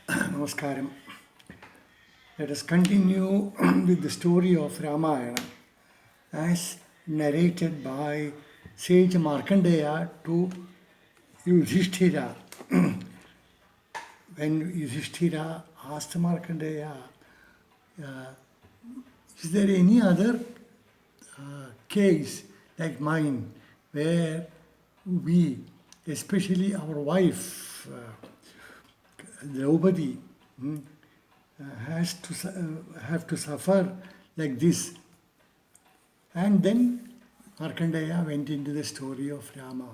Namaskaram. Let us continue with the story of Ramayana as narrated by sage Markandeya to Yudhishthira. When Yudhishthira asked Markandeya, is there any other case like mine where we, especially our wife, Draupadi, have to suffer like this? And then Markandeya went into the story of Rama.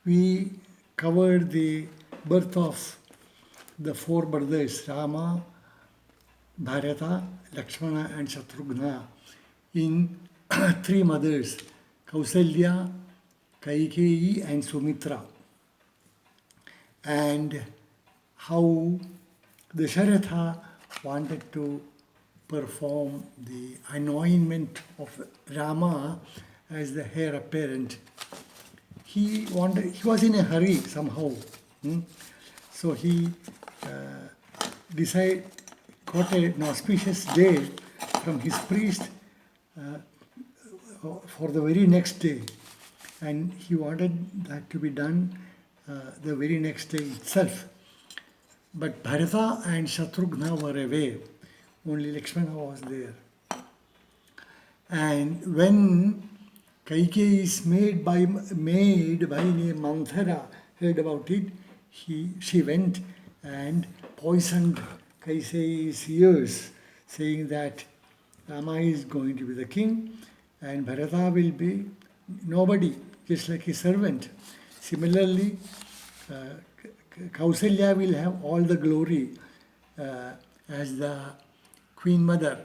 We covered the birth of the four brothers, Rama, Bharata, Lakshmana, and Shatrughna, in three mothers, Kausalya, Kaikeyi, and Sumitra, and how Dasharatha wanted to perform the anointment of Rama as the heir apparent. He was in a hurry somehow. So he got an auspicious day from his priest for the very next day. And he wanted that to be done the very next day itself. But Bharata and Shatrughna were away. Only Lakshmana was there. And when Kaikeyi's maid by name Manthara heard about it, she went and poisoned Kaikeyi's ears, saying that Rama is going to be the king and Bharata will be nobody, just like his servant. Similarly, Kausalya will have all the glory as the queen mother,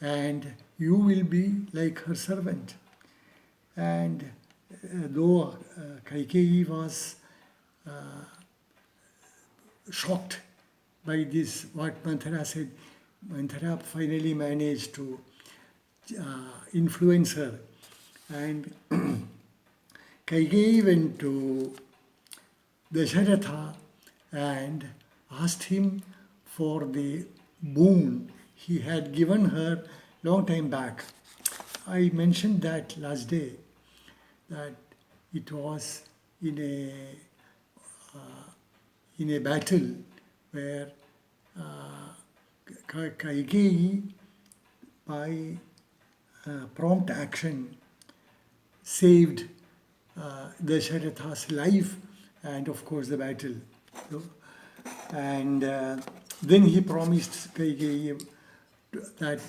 and you will be like her servant. And though Kaikeyi was shocked by this, what Manthara said, Manthara finally managed to influence her. And Kaikeyi went to Dasharatha and asked him for the boon he had given her long time back. I mentioned that last day, that it was in a battle where Kaikeyi, by prompt action, saved Dasharatha's life and of course the battle. And then he promised Kaikeyi that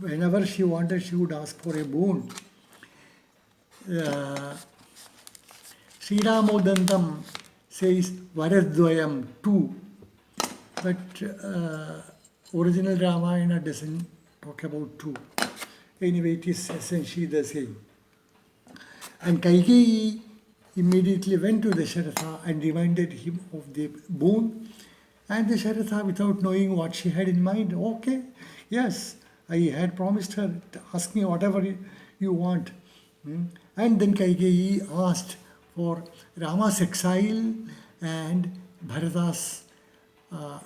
whenever she wanted, she would ask for a boon. Sri Ramodantam says Varadvayam too, but original Ramayana doesn't talk about two. Anyway, it is essentially the same. And Kaikeyi immediately went to Dasharatha and reminded him of the boon. And Dasharatha, without knowing what she had in mind, okay, yes, I had promised her, ask me whatever you want. And then Kaikeyi asked for Rama's exile and Bharata's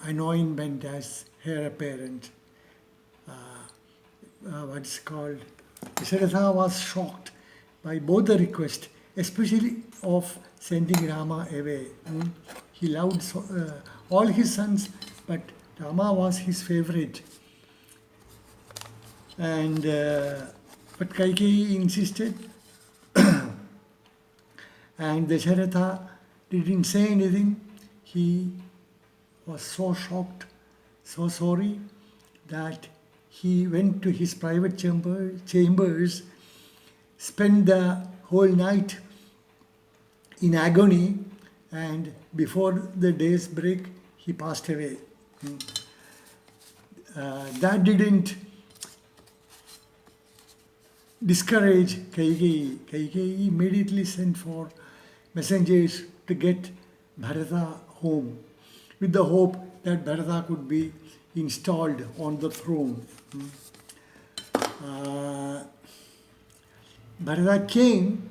anointment as heir apparent. What's called, Dasharatha was shocked by both the requests, especially of sending Rama away. He loved all his sons, but Rama was his favorite. And but Kaikeyi insisted, and Dasharatha didn't say anything. He was so shocked, so sorry, that he went to his private chambers, spent the whole night in agony, and before the day's break, he passed away. That didn't discourage Kaikeyi. Kaikeyi immediately sent for messengers to get Bharata home, with the hope that Bharata could be installed on the throne. Bharata came,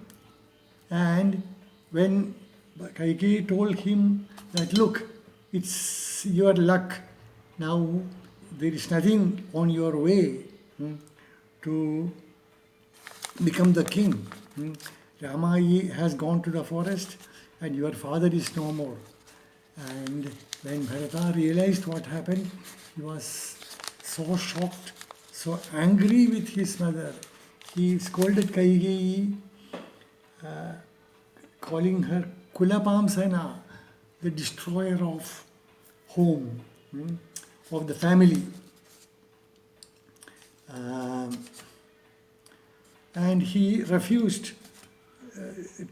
and when But Kaikeyi told him that, look, it's your luck. Now there is nothing on your way to become the king. Rama has gone to the forest and your father is no more. And when Bharata realized what happened, he was so shocked, so angry with his mother. He scolded Kaikeyi, calling her Kulapamsana, the destroyer of home, of the family. And he refused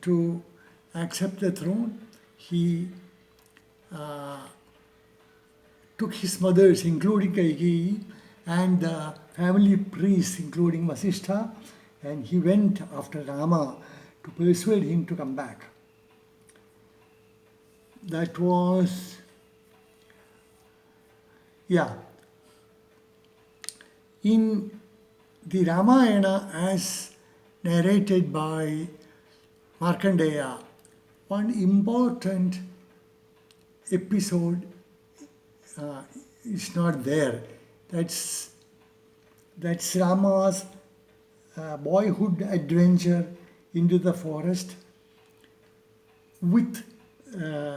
to accept the throne. He took his mothers, including Kaikeyi, and the family priests, including Vasishtha, and he went after Rama to persuade him to come back. That was, in the Ramayana as narrated by Markandeya, one important episode is not there. That's Rama's boyhood adventure into the forest with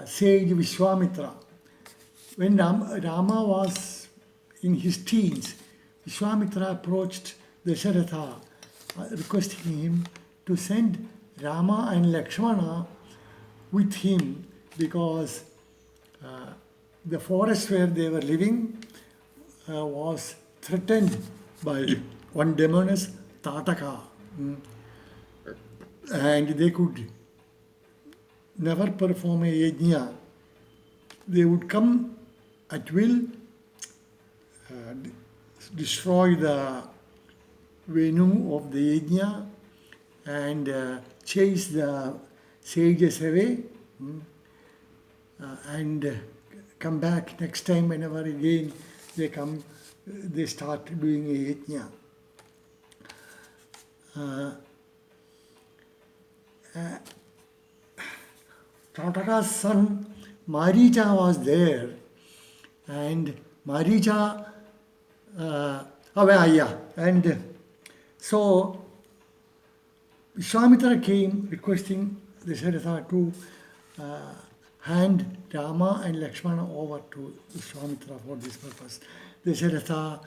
sage Vishwamitra. When Rama was in his teens, Vishwamitra approached Dasharatha, requesting him to send Rama and Lakshmana with him because the forest where they were living was threatened by one demoness, Tataka. And they could never perform a yajna. They would come at will, destroy the Venu of the yajna and chase the sages away and come back next time whenever again they come, they start doing a yajna. Tataka's son Maricha was there, and Maricha, and so Vishwamitra came requesting Dasharatha to hand Rama and Lakshmana over to Vishwamitra for this purpose. Dasharatha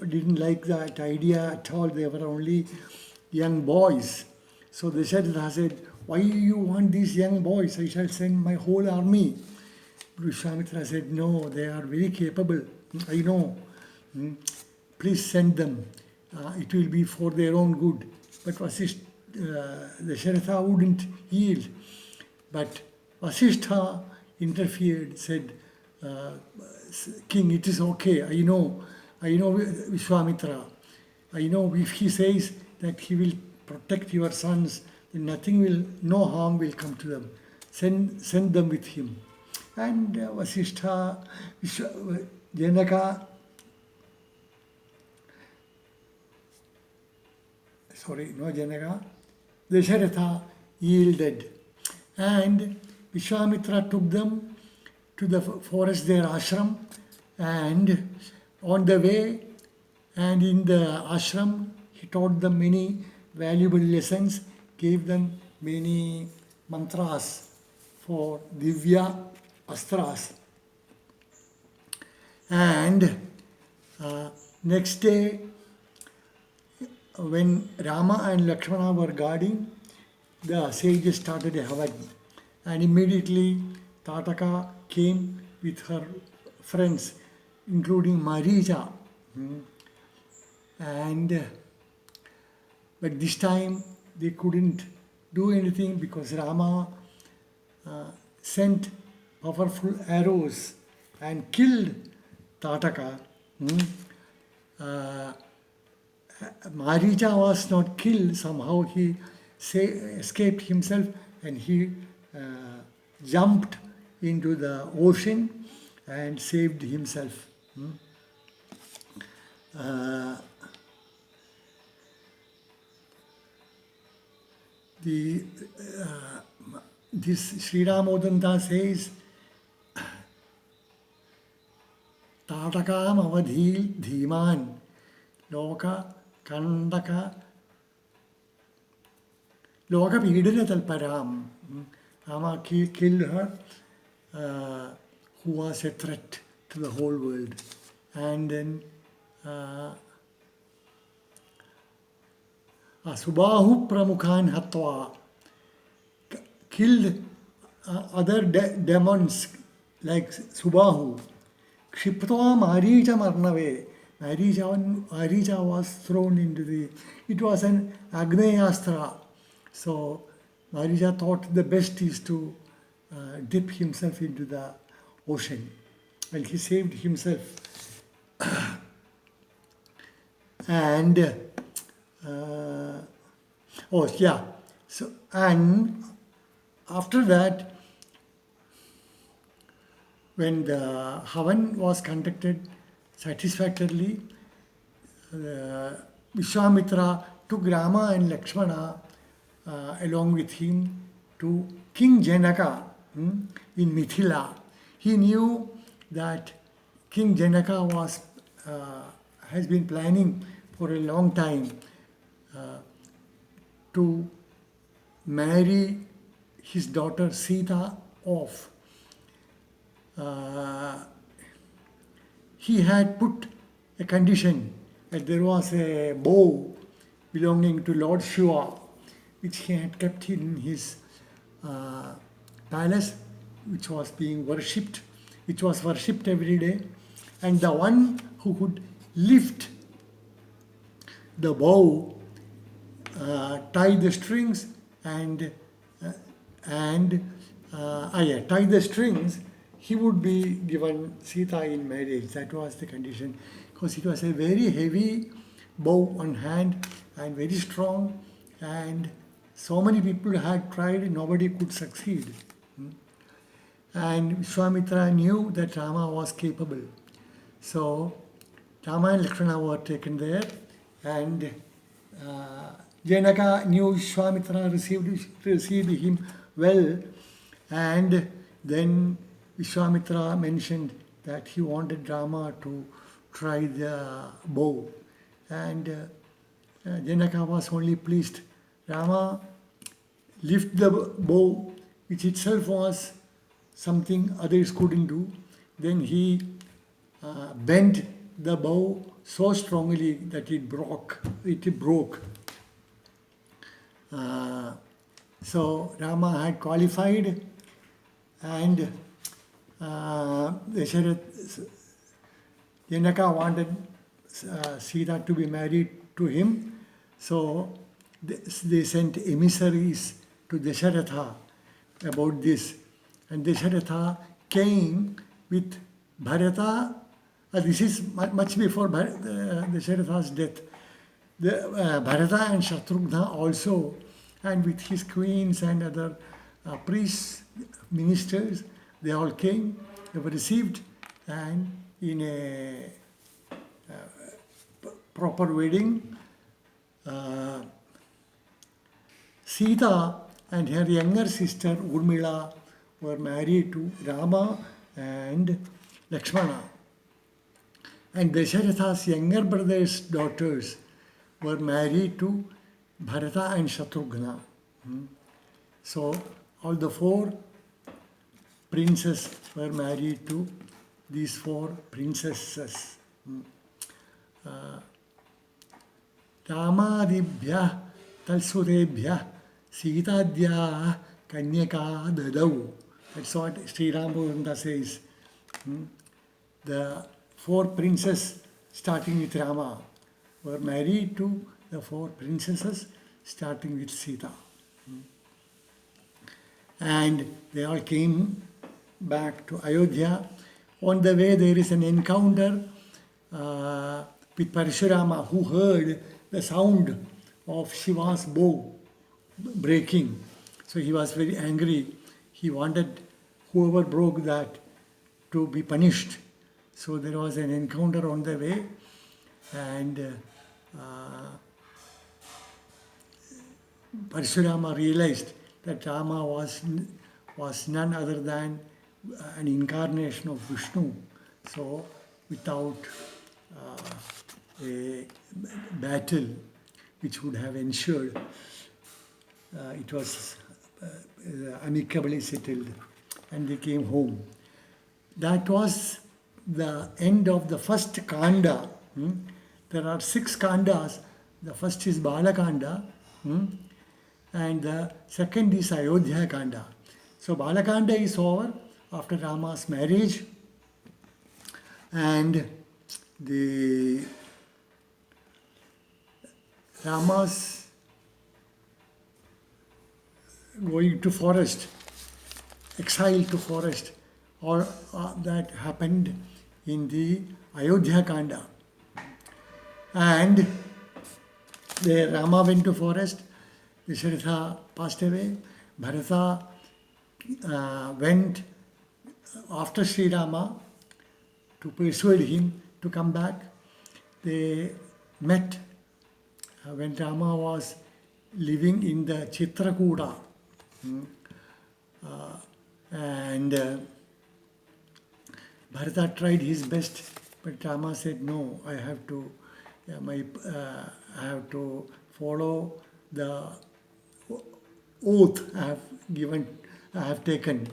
didn't like that idea at all. They were only young boys. So Dasharatha said, why you want these young boys? I shall send my whole army. Vishwamitra said, no, they are very capable. I know. Please send them. It will be for their own good. But Dasharatha wouldn't yield. But Vasishtha interfered, said, King, it is okay. I know Vishwamitra. I know if he says that he will protect your sons, then no harm will come to them. Send them with him. And Vasishtha, Janaka, Dasharatha yielded. And Vishwamitra took them to the forest, their ashram, and on the way and in the ashram, he taught them many valuable lessons, gave them many mantras for Divya Astras. And next day, when Rama and Lakshmana were guarding, the sages started a havan. And immediately Tataka came with her friends, including Maricha. But this time they couldn't do anything because Rama sent powerful arrows and killed Tataka. Maricha was not killed. Somehow he escaped himself and he jumped into the ocean and saved himself. this Sri Ramodanta says, Tatakam avadhil dhiman loka kandaka loka pidana talparam. Rama killed her, who was a threat to the whole world. And then Subahu Pramukhan Hatwa killed other demons like Subahu. Kshiptva Marija Marnave. Marija was thrown into the. It was an Agneyastra. So Marija thought the best is to dip himself into the ocean. And he saved himself. And so, and after that, when the Havan was conducted satisfactorily, Vishwamitra took Rama and Lakshmana along with him to King Janaka in Mithila. He knew that King Janaka has been planning for a long time to marry his daughter Sita off. He had put a condition that there was a bow belonging to Lord Shiva, which he had kept in his palace, which was being worshipped, which was worshipped every day. And the one who could lift the bow, tie the strings, tie the strings, he would be given Sita in marriage. That was the condition, because it was a very heavy bow on hand and very strong, and so many people had tried, nobody could succeed. And Vishwamitra knew that Rama was capable. So Rama and Lakshmana were taken there, and Janaka knew Vishwamitra received him well, and then Vishwamitra mentioned that he wanted Rama to try the bow, and Janaka was only pleased. Rama lifted the bow, which itself was something others couldn't do. Then he bent the bow so strongly that it broke. So Rama had qualified, and Janaka wanted Sita to be married to him. So they sent emissaries to Dasharatha about this. And Dasharatha came with Bharata. This is much before Dasharatha's death. Bharata and Shatrughna also, and with his queens and other priests, ministers, they all came, they were received, and in a proper wedding, Sita and her younger sister Urmila were married to Rama and Lakshmana. And Dasharatha's younger brother's daughters were married to Bharata and Shatrughna. So all the four princes were married to these four princesses. Ramadibhyah talsurebhyah Sitadhyah kanyaka dadau. That's what Sri Ramodanta says. The four princes, starting with Rama, were married to the four princesses, starting with Sita. And they all came back to Ayodhya. On the way, there is an encounter with Parashurama, who heard the sound of Shiva's bow breaking. So he was very angry. He wanted whoever broke that to be punished. So there was an encounter on the way, and Parashurama realized that Rama was was none other than an incarnation of Vishnu. So, without a battle which would have ensured, it was amicably settled and they came home. That was the end of the first kanda. There are 6 kandas. The first is Balakanda, and the second is Ayodhya Kanda. So Balakanda is over after Rama's marriage, and the Rama's going to forest, exile to forest, or that happened in the Ayodhya Kanda. And the Rama went to forest, Dasharatha passed away, Bharata went after Sri Rama to persuade him to come back. They met when Rama was living in the Chitrakuta. And Bharata tried his best, but Rama said, "No, I have to follow the oath I have taken,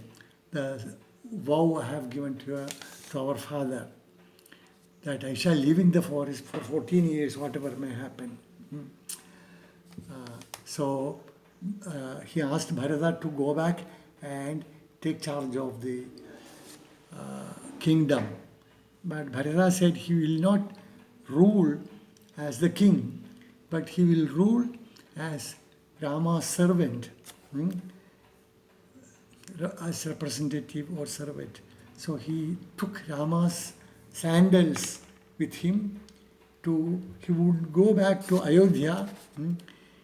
the vow I have given to our father, that I shall live in the forest for 14 years, whatever may happen." So he asked Bharata to go back and take charge of the kingdom. But Bharata said he will not rule as the king, but he will rule as Rama's servant, as representative or servant. So he took Rama's sandals with him. He would go back to Ayodhya.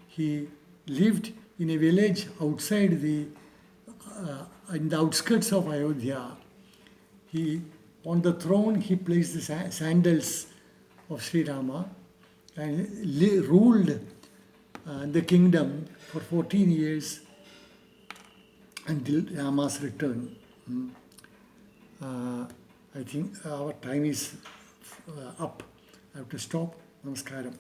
He lived in a village outside in the outskirts of Ayodhya. On the throne, he placed the sandals of Sri Rama and ruled the kingdom for 14 years until Rama's return. I think our time is up. I have to stop. Namaskaram.